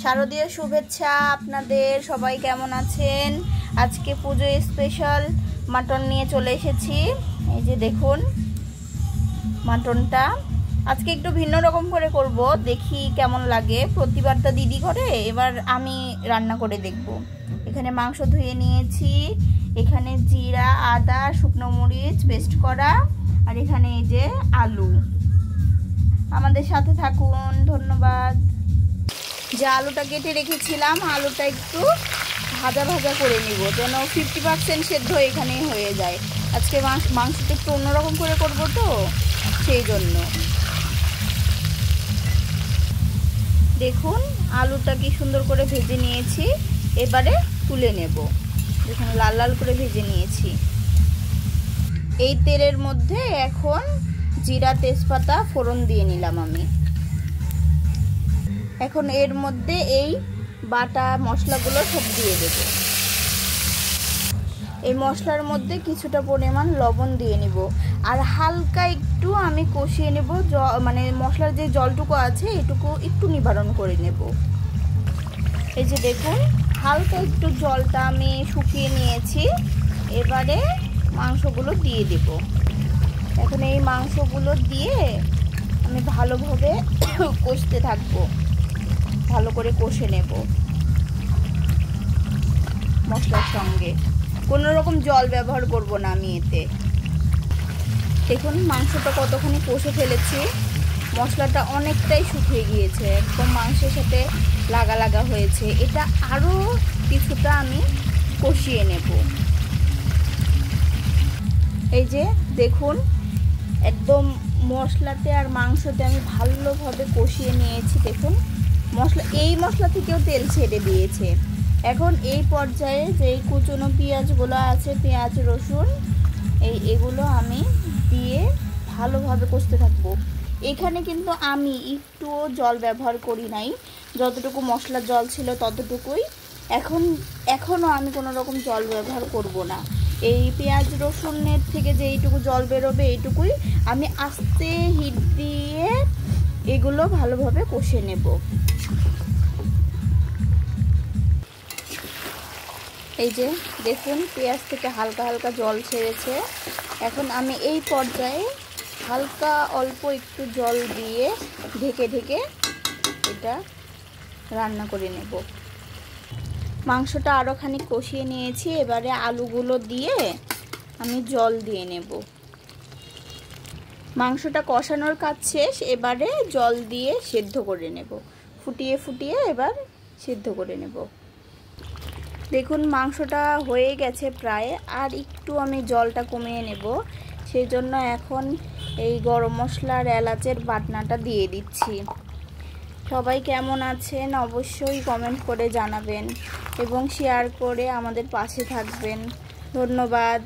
শারদীয় শুভেচ্ছা আপনাদের, সবাই কেমন আছেন? আজকে পুজো স্পেশাল মাটন নিয়ে চলে এসেছি। এই যে দেখুন মাটনটা আজকে একটু ভিন্ন রকম করে করব, দেখি কেমন লাগে। প্রতিবার তো দিদি করে, এবার আমি রান্না করে দেখব। এখানে মাংস ধুয়ে নিয়েছি, এখানে জিরা আদা শুকনো মরিচ পেস্ট করা, আর এখানে এই যে আলু। আমাদের সাথে থাকুন, ধন্যবাদ। যে আলুটা কেটে রেখেছিলাম, আলুটা একটু ভাজা ভাজা করে নিব, যেন 50% সেদ্ধ এখানেই হয়ে যায়। আজকে মাংসটা একটু অন্যরকম করে করবো তো, সেই জন্য। দেখুন আলুটা কি সুন্দর করে ভেজে নিয়েছি, এবারে তুলে নেব। দেখুন লাল লাল করে ভেজে নিয়েছি। এই তেলের মধ্যে এখন জিরা তেজপাতা ফোড়ন দিয়ে নিলাম আমি। এখন এর মধ্যে এই বাটা মশলাগুলো সব দিয়ে দেব। এই মশলার মধ্যে কিছুটা পরিমাণ লবণ দিয়ে নিব, আর হালকা একটু আমি কষিয়ে নেব, মানে মশলার যে জলটুকু আছে এটুকু একটু নিবারণ করে নেব। এই যে দেখুন হালকা একটু জলটা আমি শুকিয়ে নিয়েছি, এবারে মাংসগুলো দিয়ে দেব। এখন এই মাংসগুলো দিয়ে আমি ভালোভাবে কষতে থাকবো, ভালো করে কষে নেব মশলার সঙ্গে। কোনো রকম জল ব্যবহার করব না আমি এতে। দেখুন মাংসটা কতখানি কষে ফেলেছি, মশলাটা অনেকটাই শুকিয়ে গিয়েছে, একদম মাংসের সাথে লাগা লাগা হয়েছে। এটা আরও কিছুটা আমি কষিয়ে নেব। এই যে দেখুন একদম মশলাতে আর মাংসতে আমি ভালোভাবে কষিয়ে নিয়েছি। দেখুন এই মশলা থেকেও তেল ছেড়ে দিয়েছে। এখন এই পর্যায়ে যে কুচনো পেঁয়াজগুলো আছে, পেঁয়াজ রসুন এগুলো আমি দিয়ে ভালোভাবে কষতে থাকবো। এখানে কিন্তু আমি একটুও জল ব্যবহার করি নাই, যতটুকু মশলার জল ছিল ততটুকুই। এখনও আমি কোনো রকম জল ব্যবহার করব না। এই পেঁয়াজ রসুনের থেকে যে এইটুকু জল বেরোবে এইটুকুই আমি আস্তে হিট দিয়ে এগুলো ভালোভাবে কষে নেব। এই যে দেখুন পেঁয়াজ থেকে হালকা হালকা জল ছেড়েছে। এখন আমি এই পর্যায়ে হালকা অল্প একটু জল দিয়ে ঢেকে ঢেকে এটা রান্না করে নেব। মাংসটা আরও খানিক কষিয়ে নিয়েছি, এবারে আলুগুলো দিয়ে আমি জল দিয়ে নেব। মাংসটা কষানোর কাজ শেষ, এবারে জল দিয়ে সেদ্ধ করে নেব। ফুটিয়ে ফুটিয়ে এবার সেদ্ধ করে নেব। দেখুন মাংসটা হয়ে গেছে প্রায়, আর একটু আমি জলটা কমিয়ে নেব। সেই জন্য এখন এই গরম মশলার এলাচের বাটনাটা দিয়ে দিচ্ছি। সবাই কেমন আছেন অবশ্যই কমেন্ট করে জানাবেন এবং শেয়ার করে আমাদের পাশে থাকবেন। ধন্যবাদ।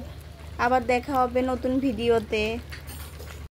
আবার দেখা হবে নতুন ভিডিওতে।